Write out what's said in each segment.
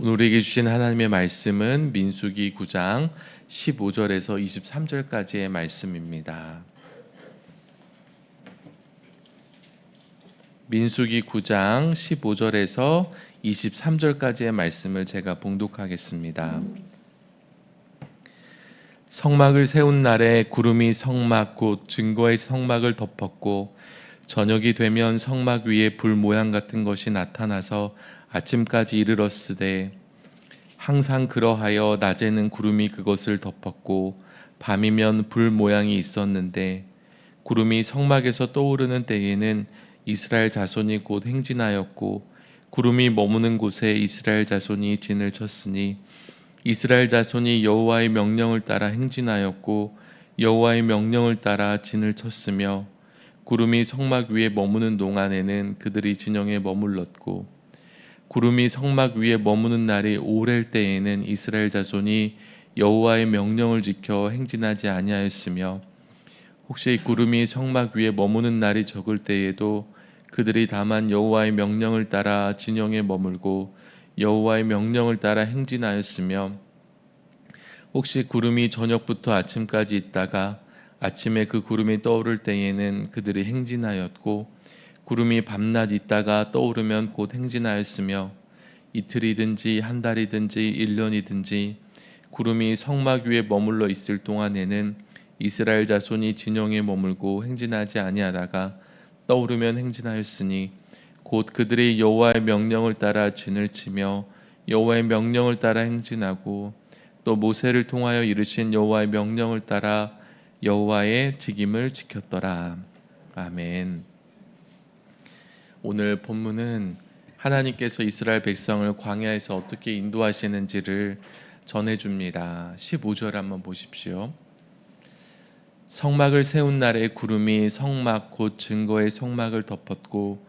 오늘 우리에게 주신 하나님의 말씀은 민수기 9장 15절에서 23절까지의 말씀입니다. 민수기 9장 15절에서 23절까지의 말씀을 제가 봉독하겠습니다. 성막을 세운 날에 구름이 성막 곧 증거의 성막을 덮었고 저녁이 되면 성막 위에 불 모양 같은 것이 나타나서 아침까지 이르렀으되 항상 그러하여 낮에는 구름이 그것을 덮었고 밤이면 불 모양이 있었는데 구름이 성막에서 떠오르는 때에는 이스라엘 자손이 곧 행진하였고 구름이 머무는 곳에 이스라엘 자손이 진을 쳤으니 이스라엘 자손이 여호와의 명령을 따라 행진하였고 여호와의 명령을 따라 진을 쳤으며 구름이 성막 위에 머무는 동안에는 그들이 진영에 머물렀고 구름이 성막 위에 머무는 날이 오랠 때에는 이스라엘 자손이 여호와의 명령을 지켜 행진하지 아니하였으며 혹시 구름이 성막 위에 머무는 날이 적을 때에도 그들이 다만 여호와의 명령을 따라 진영에 머물고 여호와의 명령을 따라 행진하였으며 혹시 구름이 저녁부터 아침까지 있다가 아침에 그 구름이 떠오를 때에는 그들이 행진하였고 구름이 밤낮 있다가 떠오르면 곧 행진하였으며 이틀이든지 한 달이든지 1년이든지 구름이 성막 위에 머물러 있을 동안에는 이스라엘 자손이 진영에 머물고 행진하지 아니하다가 떠오르면 행진하였으니 곧 그들이 여호와의 명령을 따라 진을 치며 여호와의 명령을 따라 행진하고 또 모세를 통하여 이르신 여호와의 명령을 따라 여호와의 직임을 지켰더라. 아멘. 오늘 본문은 하나님께서 이스라엘 백성을 광야에서 어떻게 인도하시는지를 전해줍니다. 15절 한번 보십시오. 성막을 세운 날에 구름이 성막 곧 증거의 성막을 덮었고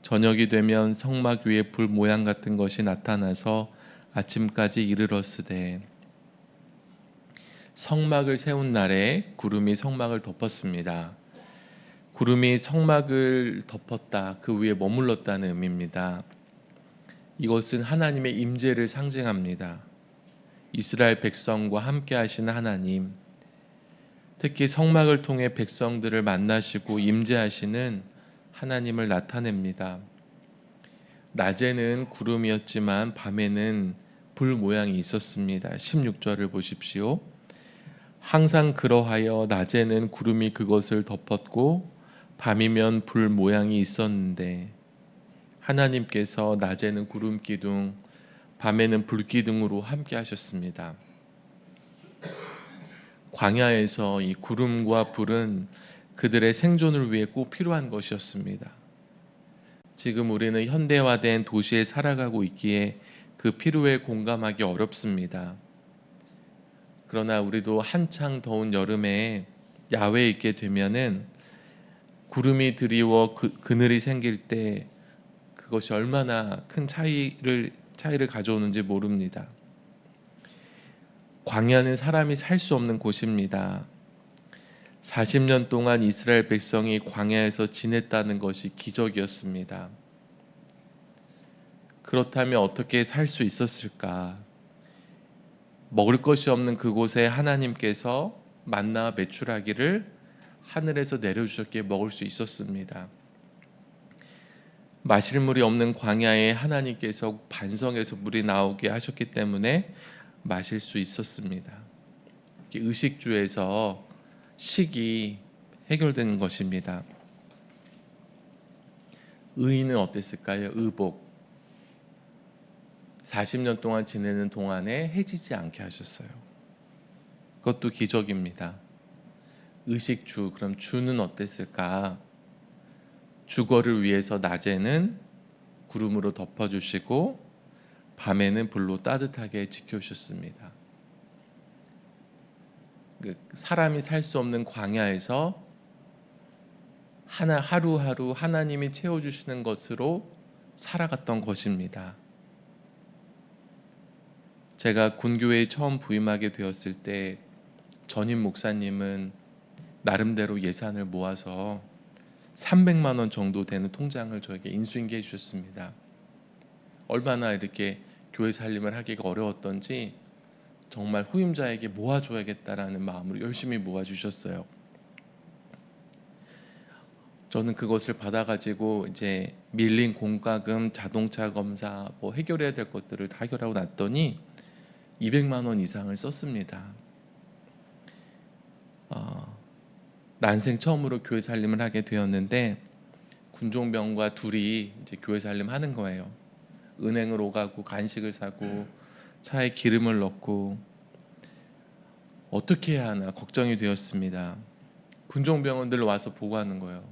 저녁이 되면 성막 위에 불 모양 같은 것이 나타나서 아침까지 이르렀으되 성막을 세운 날에 구름이 성막을 덮었습니다. 구름이 성막을 덮었다, 그 위에 머물렀다는 의미입니다. 이것은 하나님의 임재를 상징합니다. 이스라엘 백성과 함께 하시는 하나님, 특히 성막을 통해 백성들을 만나시고 임재하시는 하나님을 나타냅니다. 낮에는 구름이었지만 밤에는 불 모양이 있었습니다. 16절을 보십시오. 항상 그러하여 낮에는 구름이 그것을 덮었고 밤이면 불 모양이 있었는데 하나님께서 낮에는 구름 기둥, 밤에는 불 기둥으로 함께 하셨습니다. 광야에서 이 구름과 불은 그들의 생존을 위해 꼭 필요한 것이었습니다. 지금 우리는 현대화된 도시에 살아가고 있기에 그 필요에 공감하기 어렵습니다. 그러나 우리도 한창 더운 여름에 야외에 있게 되면은 구름이 드리워 그늘이 생길 때 그것이 얼마나 큰 차이를 가져오는지 모릅니다. 광야는 사람이 살 수 없는 곳입니다. 40년 동안 이스라엘 백성이 광야에서 지냈다는 것이 기적이었습니다. 그렇다면 어떻게 살 수 있었을까? 먹을 것이 없는 그곳에 하나님께서 만나 메추라기를 하늘에서 내려주셨기에 먹을 수 있었습니다. 마실 물이 없는 광야에 하나님께서 반성해서 물이 나오게 하셨기 때문에 마실 수 있었습니다. 의식주에서 식이 해결된 것입니다. 의인은 어땠을까요? 의복. 40년 동안 지내는 동안에 해지지 않게 하셨어요. 그것도 기적입니다. 의식주, 그럼 주는 어땠을까? 주거를 위해서 낮에는 구름으로 덮어주시고 밤에는 불로 따뜻하게 지켜주셨습니다. 사람이 살 수 없는 광야에서 하루하루 하나님이 채워주시는 것으로 살아갔던 것입니다. 제가 군교회에 처음 부임하게 되었을 때 전임 목사님은 나름대로 예산을 모아서 300만 원 정도 되는 통장을 저에게 인수인계해 주셨습니다. 얼마나 이렇게 교회 살림을 하기가 어려웠던지 정말 후임자에게 모아줘야겠다라는 마음으로 열심히 모아주셨어요. 저는 그것을 받아가지고 이제 밀린 공과금, 자동차 검사, 뭐 해결해야 될 것들을 다 해결하고 났더니 200만 원 이상을 썼습니다. 난생 처음으로 교회 살림을 하게 되었는데 군종병과 둘이 이제 교회 살림 하는 거예요. 은행으로 가고 간식을 사고 차에 기름을 넣고 어떻게 해야 하나 걱정이 되었습니다. 군종병은 늘 와서 보고하는 거예요.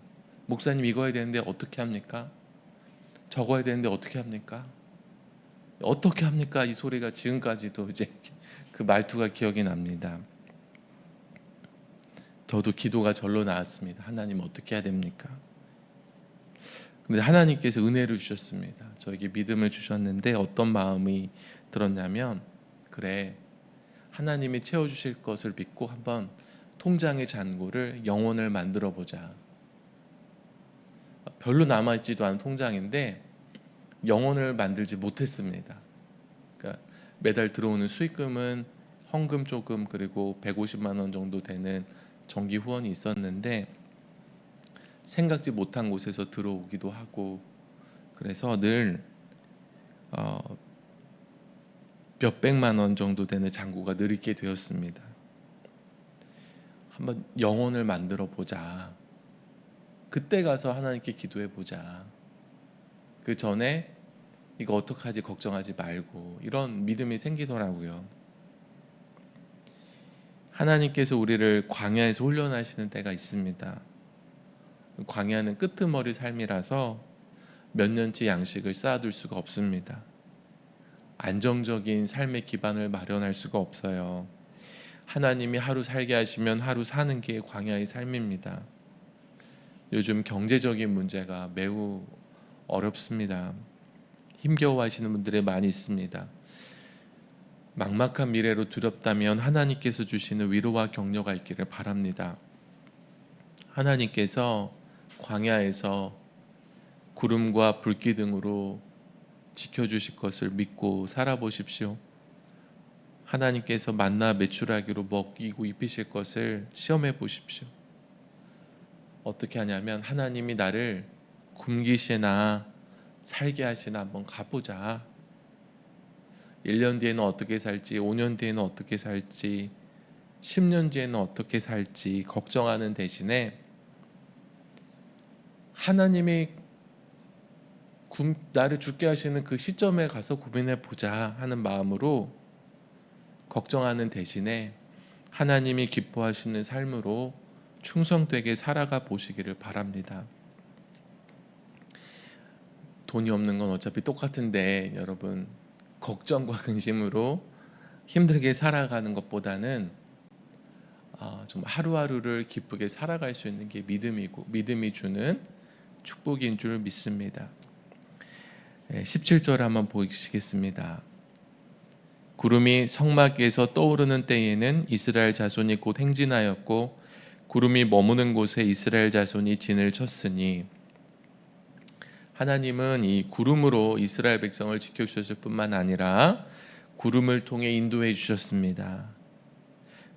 목사님 이거 해야 되는데 어떻게 합니까? 저거 해야 되는데 어떻게 합니까? 어떻게 합니까? 이 소리가 지금까지도 이제 그 말투가 기억이 납니다. 저도 기도가 절로 나왔습니다. 하나님 어떻게 해야 됩니까? 근데 하나님께서 은혜를 주셨습니다. 저에게 믿음을 주셨는데 어떤 마음이 들었냐면, 그래, 하나님이 채워주실 것을 믿고 한번 통장의 잔고를 영혼을 만들어 보자. 별로 남아있지도 않은 통장인데 영혼을 만들지 못했습니다. 그러니까 매달 들어오는 수익금은 헌금 조금 그리고 150만 원 정도 되는 정기 후원이 있었는데 생각지 못한 곳에서 들어오기도 하고, 그래서 늘 몇백만 원 정도 되는 잔고가 늘 있게 되었습니다. 한번 영혼을 만들어 보자. 그때 가서 하나님께 기도해 보자. 그 전에 이거 어떡하지 걱정하지 말고, 이런 믿음이 생기더라고요. 하나님께서 우리를 광야에서 훈련하시는 때가 있습니다. 광야는 끄트머리 삶이라서 몇 년치 양식을 쌓아둘 수가 없습니다. 안정적인 삶의 기반을 마련할 수가 없어요. 하나님이 하루 살게 하시면 하루 사는 게 광야의 삶입니다. 요즘 경제적인 문제가 매우 어렵습니다. 힘겨워하시는 분들이 많이 있습니다. 막막한 미래로 두렵다면 하나님께서 주시는 위로와 격려가 있기를 바랍니다. 하나님께서 광야에서 구름과 불기둥으로 지켜주실 것을 믿고 살아보십시오. 하나님께서 만나 메추라기로 먹이고 입히실 것을 시험해 보십시오. 어떻게 하냐면, 하나님이 나를 굶기시나 살게 하시나 한번 가보자. 1년 뒤에는 어떻게 살지, 5년 뒤에는 어떻게 살지, 10년 뒤에는 어떻게 살지 걱정하는 대신에 하나님이 나를 죽게 하시는 그 시점에 가서 고민해 보자 하는 마음으로 걱정하는 대신에 하나님이 기뻐하시는 삶으로 충성되게 살아가 보시기를 바랍니다. 돈이 없는 건 어차피 똑같은데 여러분, 걱정과 근심으로 힘들게 살아가는 것보다는 정말 하루하루를 기쁘게 살아갈 수 있는 게 믿음이고, 믿음이 주는 축복인 줄 믿습니다. 17절 한번 보시겠습니다. 구름이 성막에서 떠오르는 때에는 이스라엘 자손이 곧 행진하였고 구름이 머무는 곳에 이스라엘 자손이 진을 쳤으니, 하나님은 이 구름으로 이스라엘 백성을 지켜주셨을 뿐만 아니라 구름을 통해 인도해 주셨습니다.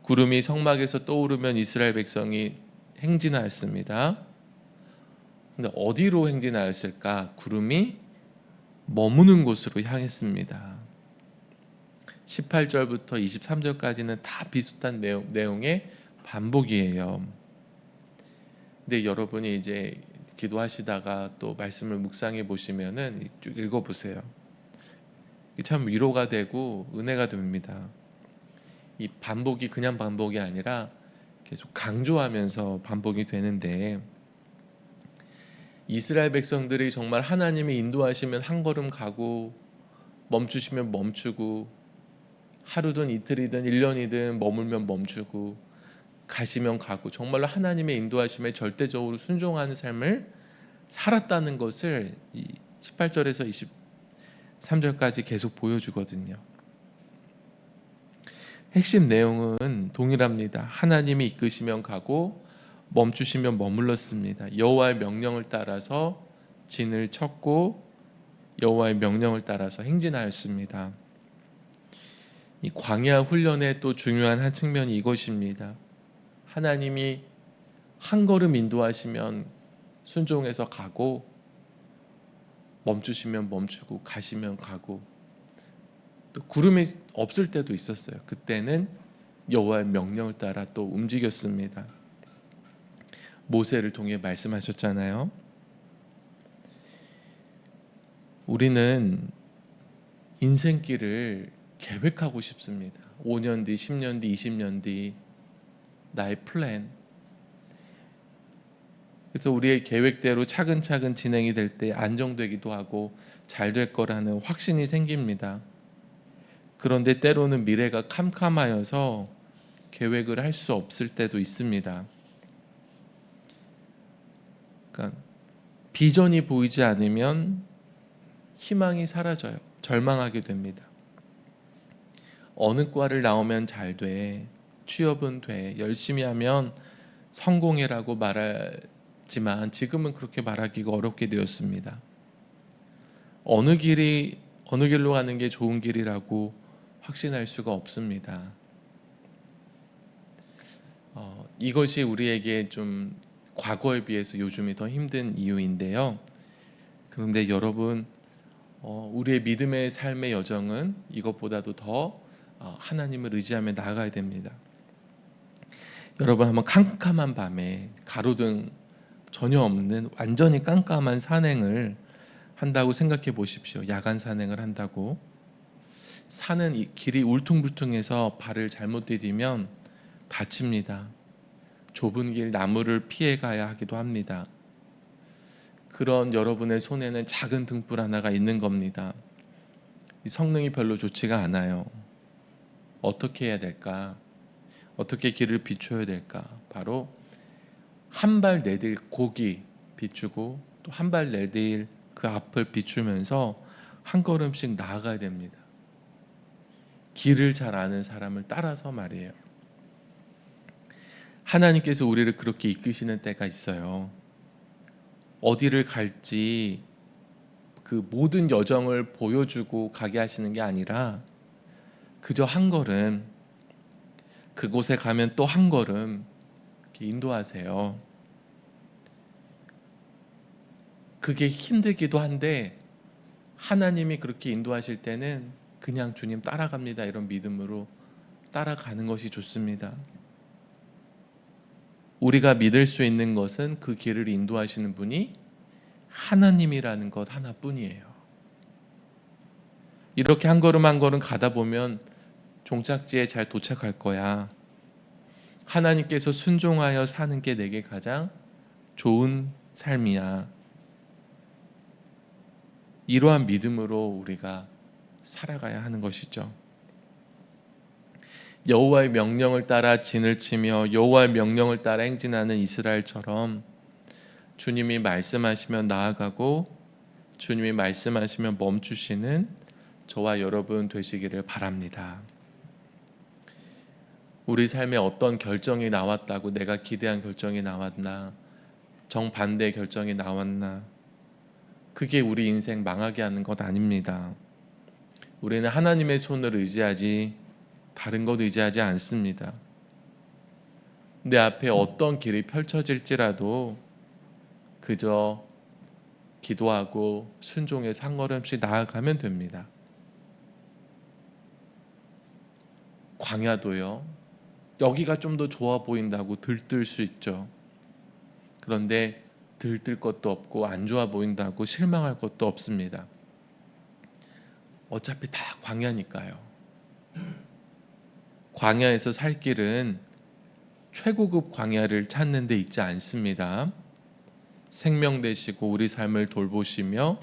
구름이 성막에서 떠오르면 이스라엘 백성이 행진하였습니다. 근데 어디로 행진하였을까? 구름이 머무는 곳으로 향했습니다. 18절부터 23절까지는 다 비슷한 내용의 반복이에요. 근데 여러분이 이제 기도하시다가 또 말씀을 묵상해 보시면은 쭉 읽어보세요. 참 위로가 되고 은혜가 됩니다. 이 반복이 그냥 반복이 아니라 계속 강조하면서 반복이 되는데, 이스라엘 백성들이 정말 하나님이 인도하시면 한 걸음 가고 멈추시면 멈추고, 하루든 이틀이든 1년이든 머물면 멈추고 가시면 가고, 정말로 하나님의 인도하심에 절대적으로 순종하는 삶을 살았다는 것을 이 18절에서 23절까지 계속 보여주거든요. 핵심 내용은 동일합니다. 하나님이 이끄시면 가고 멈추시면 머물렀습니다. 여호와의 명령을 따라서 진을 쳤고 여호와의 명령을 따라서 행진하였습니다. 이 광야 훈련의 또 중요한 한 측면이 이것입니다. 하나님이 한 걸음 인도하시면 순종해서 가고, 멈추시면 멈추고, 가시면 가고, 또 구름이 없을 때도 있었어요. 그때는 여호와의 명령을 따라 또 움직였습니다. 모세를 통해 말씀하셨잖아요. 우리는 인생길을 계획하고 싶습니다. 5년 뒤, 10년 뒤, 20년 뒤 나의 플랜. 그래서 우리의 계획대로 차근차근 진행이 될 때 안정되기도 하고 잘 될 거라는 확신이 생깁니다. 그런데 때로는 미래가 캄캄하여서 계획을 할 수 없을 때도 있습니다. 그러니까 비전이 보이지 않으면 희망이 사라져요. 절망하게 됩니다. 어느 과를 나오면 잘 돼, 취업은 돼, 열심히 하면 성공해라고 말하지만 지금은 그렇게 말하기가 어렵게 되었습니다. 어느 길로 가는 게 좋은 길이라고 확신할 수가 없습니다. 이것이 우리에게 좀 과거에 비해서 요즘이 더 힘든 이유인데요. 그런데 여러분, 우리의 믿음의 삶의 여정은 이것보다도 더 하나님을 의지하며 나아가야 됩니다. 여러분, 한번 캄캄한 밤에 가로등 전혀 없는 완전히 깜깜한 산행을 한다고 생각해 보십시오. 야간 산행을 한다고. 산은 이 길이 울퉁불퉁해서 발을 잘못 디디면 다칩니다. 좁은 길 나무를 피해 가야 하기도 합니다. 그런 여러분의 손에는 작은 등불 하나가 있는 겁니다. 이 성능이 별로 좋지가 않아요. 어떻게 해야 될까? 어떻게 길을 비춰야 될까? 바로 한 발 내딜 고기 비추고 또 한 발 내딜 그 앞을 비추면서 한 걸음씩 나아가야 됩니다. 길을 잘 아는 사람을 따라서 말이에요. 하나님께서 우리를 그렇게 이끄시는 때가 있어요. 어디를 갈지 그 모든 여정을 보여주고 가게 하시는 게 아니라 그저 한 걸음, 그곳에 가면 또 한 걸음 인도하세요. 그게 힘들기도 한데 하나님이 그렇게 인도하실 때는 그냥 주님 따라갑니다, 이런 믿음으로 따라가는 것이 좋습니다. 우리가 믿을 수 있는 것은 그 길을 인도하시는 분이 하나님이라는 것 하나뿐이에요. 이렇게 한 걸음 한 걸음 가다 보면 종착지에 잘 도착할 거야. 하나님께서 순종하여 사는 게 내게 가장 좋은 삶이야. 이러한 믿음으로 우리가 살아가야 하는 것이죠. 여호와의 명령을 따라 진을 치며 여호와의 명령을 따라 행진하는 이스라엘처럼 주님이 말씀하시면 나아가고 주님이 말씀하시면 멈추시는 저와 여러분 되시기를 바랍니다. 우리 삶에 어떤 결정이 나왔다고 내가 기대한 결정이 나왔나, 정반대의 결정이 나왔나, 그게 우리 인생 망하게 하는 것 아닙니다. 우리는 하나님의 손을 의지하지 다른 것 의지하지 않습니다. 내 앞에 어떤 길이 펼쳐질지라도 그저 기도하고 순종해서 한 걸음씩 나아가면 됩니다. 광야도요, 여기가 좀 더 좋아 보인다고 들뜰 수 있죠. 그런데 들뜰 것도 없고 안 좋아 보인다고 실망할 것도 없습니다. 어차피 다 광야니까요. 광야에서 살 길은 최고급 광야를 찾는 데 있지 않습니다. 생명 되시고 우리 삶을 돌보시며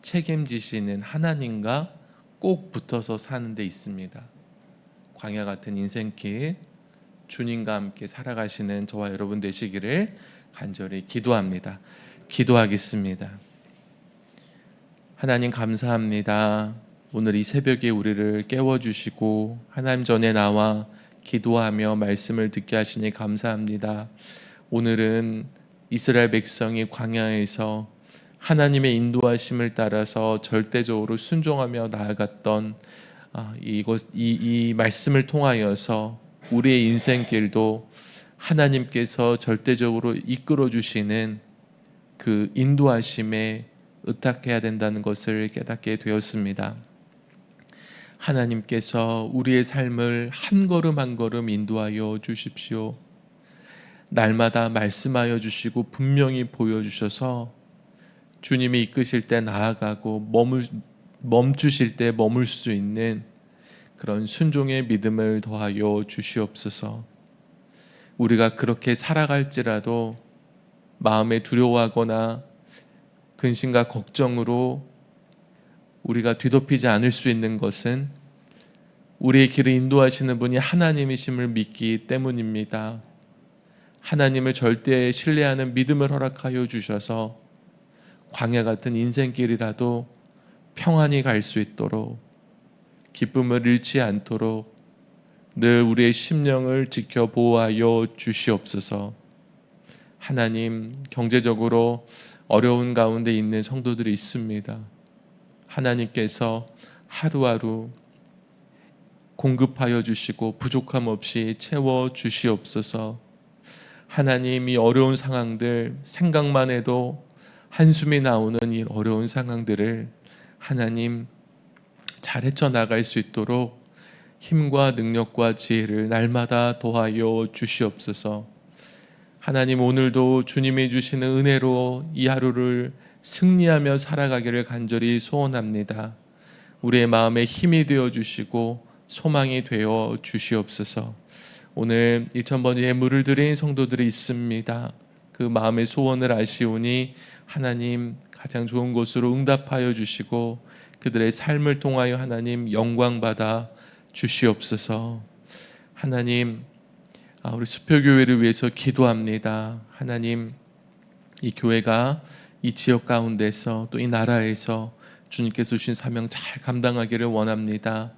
책임지시는 하나님과 꼭 붙어서 사는 데 있습니다. 광야 같은 인생길, 주님과 함께 살아가시는 저와 여러분 되시기를 간절히 기도합니다. 기도하겠습니다. 하나님 감사합니다. 오늘 이 새벽에 우리를 깨워주시고 하나님 전에 나와 기도하며 말씀을 듣게 하시니 감사합니다. 오늘은 이스라엘 백성이 광야에서 하나님의 인도하심을 따라서 절대적으로 순종하며 나아갔던 이 말씀을 통하여서 우리의 인생길도 하나님께서 절대적으로 이끌어 주시는 그 인도하심에 의탁해야 된다는 것을 깨닫게 되었습니다. 하나님께서 우리의 삶을 한 걸음 한 걸음 인도하여 주십시오. 날마다 말씀하여 주시고 분명히 보여주셔서 주님이 이끄실 때 나아가고 멈추실 때 머물 수 있는 그런 순종의 믿음을 더하여 주시옵소서. 우리가 그렇게 살아갈지라도 마음에 두려워하거나 근심과 걱정으로 우리가 뒤덮이지 않을 수 있는 것은 우리의 길을 인도하시는 분이 하나님이심을 믿기 때문입니다. 하나님을 절대 신뢰하는 믿음을 허락하여 주셔서 광야 같은 인생길이라도 평안히 갈 수 있도록, 기쁨을 잃지 않도록 늘 우리의 심령을 지켜 보호하여 주시옵소서. 하나님, 경제적으로 어려운 가운데 있는 성도들이 있습니다. 하나님께서 하루하루 공급하여 주시고 부족함 없이 채워 주시옵소서. 하나님, 이 어려운 상황들 생각만 해도 한숨이 나오는 이 어려운 상황들을 하나님 잘 헤쳐나갈 수 있도록 힘과 능력과 지혜를 날마다 더하여 주시옵소서. 하나님, 오늘도 주님이 주시는 은혜로 이 하루를 승리하며 살아가기를 간절히 소원합니다. 우리의 마음에 힘이 되어 주시고 소망이 되어 주시옵소서. 오늘 1000번 예물을 드린 성도들이 있습니다. 그 마음의 소원을 아시오니 하나님 가장 좋은 곳으로 응답하여 주시고 그들의 삶을 통하여 하나님 영광받아 주시옵소서. 하나님, 우리 수표교회를 위해서 기도합니다. 하나님, 이 교회가 이 지역 가운데서 또 이 나라에서 주님께서 주신 사명 잘 감당하기를 원합니다.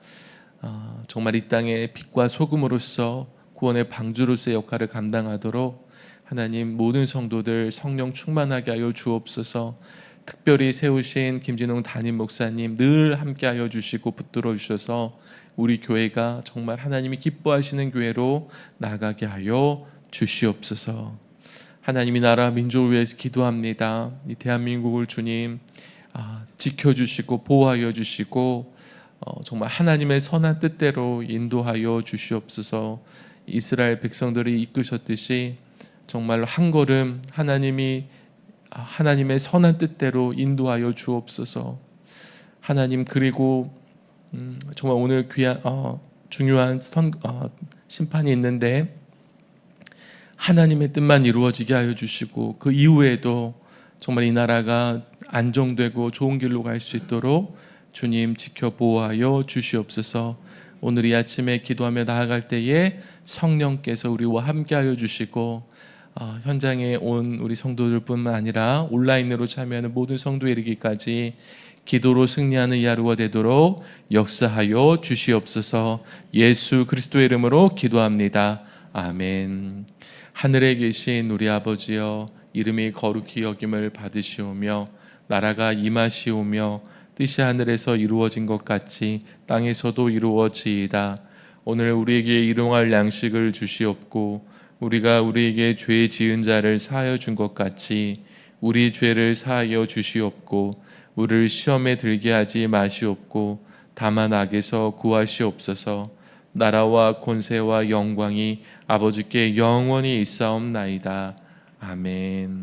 정말 이 땅의 빛과 소금으로서 구원의 방주로서의 역할을 감당하도록 하나님 모든 성도들 성령 충만하게 하여 주옵소서. 특별히 세우신 김진웅 담임 목사님 늘 함께하여 주시고 붙들어 주셔서 우리 교회가 정말 하나님이 기뻐하시는 교회로 나가게 하여 주시옵소서. 하나님이 나라 민족을 위해서 기도합니다. 이 대한민국을 주님 지켜주시고 보호하여 주시고 정말 하나님의 선한 뜻대로 인도하여 주시옵소서. 이스라엘 백성들이 이끄셨듯이 정말 한 걸음 하나님의 선한 뜻대로 인도하여 주옵소서. 하나님, 그리고 정말 오늘 중요한 심판이 있는데 하나님의 뜻만 이루어지게 하여 주시고 그 이후에도 정말 이 나라가 안정되고 좋은 길로 갈 수 있도록 주님 지켜 보호하여 주시옵소서. 오늘 이 아침에 기도하며 나아갈 때에 성령께서 우리와 함께하여 주시고 현장에 온 우리 성도들뿐만 아니라 온라인으로 참여하는 모든 성도에 이르기까지 기도로 승리하는 이 하루가 되도록 역사하여 주시옵소서. 예수 그리스도의 이름으로 기도합니다. 아멘. 하늘에 계신 우리 아버지여, 이름이 거룩히 여김을 받으시오며 나라가 임하시오며 뜻이 하늘에서 이루어진 것 같이 땅에서도 이루어지이다. 오늘 우리에게 일용할 양식을 주시옵고 우리가 우리에게 죄 지은 자를 사하여 준 것 같이 우리 죄를 사하여 주시옵고 우리를 시험에 들게 하지 마시옵고 다만 악에서 구하시옵소서. 나라와 권세와 영광이 아버지께 영원히 있사옵나이다. 아멘.